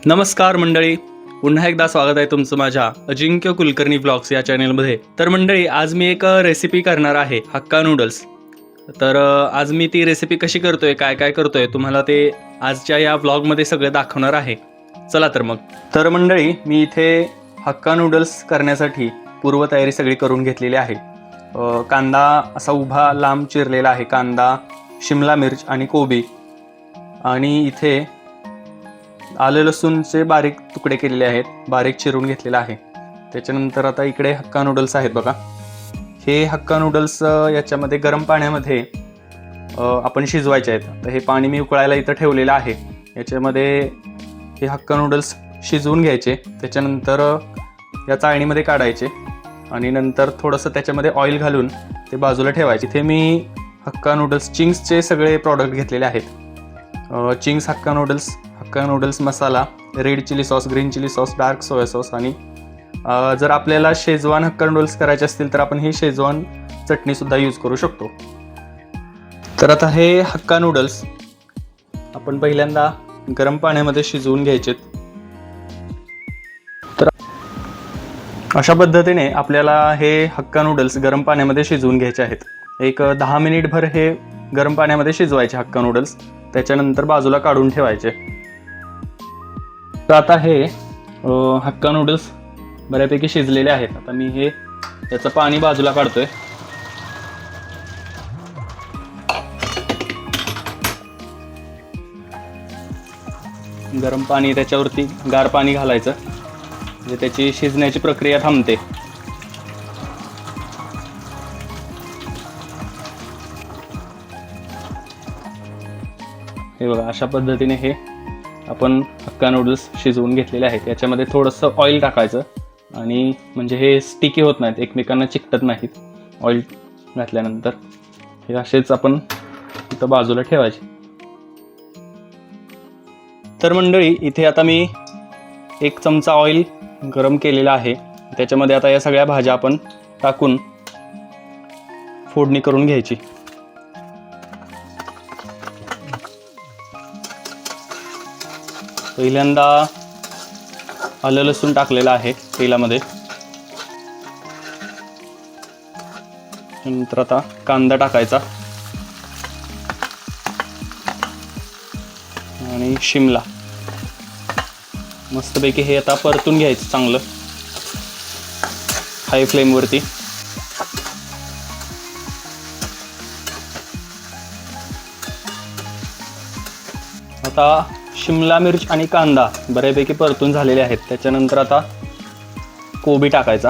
नमस्कार मंडळी, पुन्हा एकदा स्वागत आहे तुमचं माझ्या अजिंक्य कुलकर्णी ब्लॉग्स या चॅनलमध्ये. तर मंडळी, आज मी एक रेसिपी करणार आहे, हक्का नूडल्स. तर आज मी ती रेसिपी कशी करतोय, काय काय करतोय, तुम्हाला ते आजच्या या व्लॉगमध्ये सगळं दाखवणार आहे. चला तर मग. तर मंडळी, मी इथे हक्का नूडल्स करण्यासाठी पूर्वतयारी सगळी करून घेतलेली आहे. कांदा असा उभा लांब चिरलेला आहे, कांदा, शिमला मिर्च आणि कोबी, आणि इथे आलं लसूणचे बारीक तुकडे केलेले आहेत, बारीक चिरून घेतलेला आहे. त्याच्यानंतर आता इकडे हक्का नूडल्स आहेत बघा. हे हक्का नूडल्स याच्यामध्ये गरम पाण्यामध्ये आपण शिजवायचे आहेत. तर हे पाणी मी उकळायला इथं ठेवलेलं आहे. याच्यामध्ये हे हक्का नूडल्स शिजवून घ्यायचे. त्याच्यानंतर या चाळणीमध्ये काढायचे आणि नंतर थोडंसं त्याच्यामध्ये ऑइल घालून ते बाजूला ठेवायचे. इथे मी हक्का नूडल्स चिंग्सचे सगळे प्रॉडक्ट घेतलेले आहेत. Ching's hakka noodles masala, red chilli sauce, green chilli sauce, dark soya sauce, आणि जर आपल्याला शेजवान हक्का नूडल्स करायचे असतील तर आपण ही शेजवान चटणीसुद्धा यूज करू शकतो. तर आता हे हक्का नूडल्स आपण पहिल्यांदा गरम पाण्यामध्ये शिजवून घ्यायचेत. तर अशा पद्धतीने आपल्याला हे हक्का नूडल्स गरम पाण्यामध्ये शिजवून घ्यायचे आहेत. एक 10 मिनिटभर हे गरम पाण्यामध्ये शिजवायचे हक्का नूडल्स. त्याच्यानंतर बाजूला काढून ठेवायचे. तर आता हे हक्का नूडल्स बऱ्यापैकी शिजलेले आहेत. आता मी हे त्याचं पाणी बाजूला काढतोय. गरम पाणी, त्याच्यावरती गार पाणी घालायचं, म्हणजे त्याची शिजण्याची प्रक्रिया थांबते. हे बघा, अशा पद्धतीने हे आपण हक्का नूडल्स शिजवून घेतलेले आहेत. याच्यामध्ये थोडंसं ऑइल टाकायचं, आणि म्हणजे हे स्टिकी होत नाहीत, एकमेकांना चिकटत नाहीत. ऑइल घातल्यानंतर हे असेच आपण इथं बाजूला ठेवायचे. तर मंडळी, इथे आता मी 1 चमचा ऑइल गरम केलेला आहे. त्याच्यामध्ये आता या सगळ्या भाज्या आपण टाकून फोडणी करून घ्यायची. पहिल्यांदा आलं लसूण टाकलेलं आहे तेलामध्ये. नंतर आता कांदा टाकायचा आणि शिमला. मस्तपैकी हे आता परतून घ्यायचं चांगलं हाय फ्लेमवरती. आता शिमला मिर्च आणि कांदा बऱ्यापैकी परतून झालेले आहेत. त्याच्यानंतर आता कोबी टाकायचा.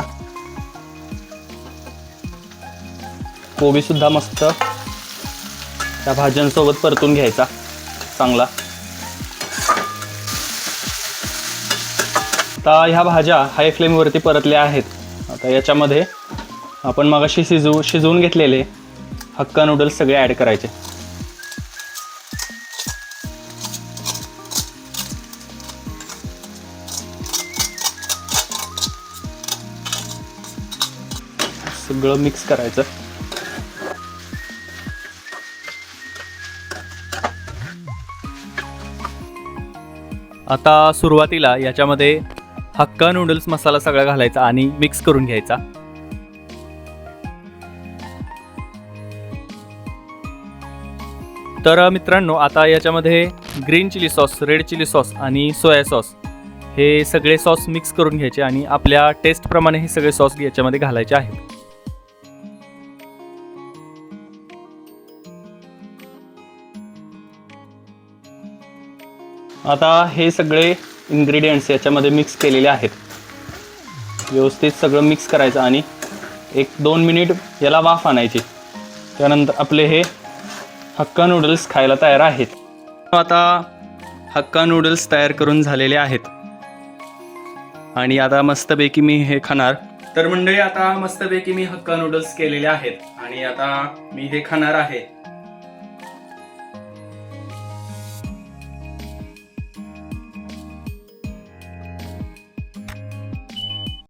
कोबी सुद्धा मस्त त्या भाज्यांसोबत परतून घ्यायचा चांगला. आता ह्या भाज्या हाय फ्लेमवरती परतल्या आहेत. आता याच्यामध्ये आपण मगाशी शिजवून घेतलेले हक्का नूडल्स सगळे ॲड करायचे. सगळं मिक्स करायचं. आता सुरुवातीला याच्यामध्ये हक्का नूडल्स मसाला सगळा घालायचा आणि मिक्स करून घ्यायचा. तर मित्रांनो, आता याच्यामध्ये green chilli sauce, red chilli sauce आणि सोया सॉस हे सगळे सॉस मिक्स करून घ्यायचे, आणि आपल्या टेस्टप्रमाणे हे सगळे सॉस याच्यामध्ये घालायचे आहेत. आता हे सगळे इन्ग्रेडियंट्स याच्यामध्ये मिक्स केलेले आहेत. व्यवस्थित सगळं मिक्स करायचं आणि 1-2 मिनिट याला वाफ आणायची. त्यानंतर आपले हे हक्का नूडल्स खायला तयार आहेत. आता हक्का नूडल्स तयार करून झालेले आहेत, आणि आता मस्तपैकी मी हे खाणार. तर मंडळी, आता मस्तपैकी मी हक्का नूडल्स केलेले आहेत आणि आता मी हे खाणार आहे.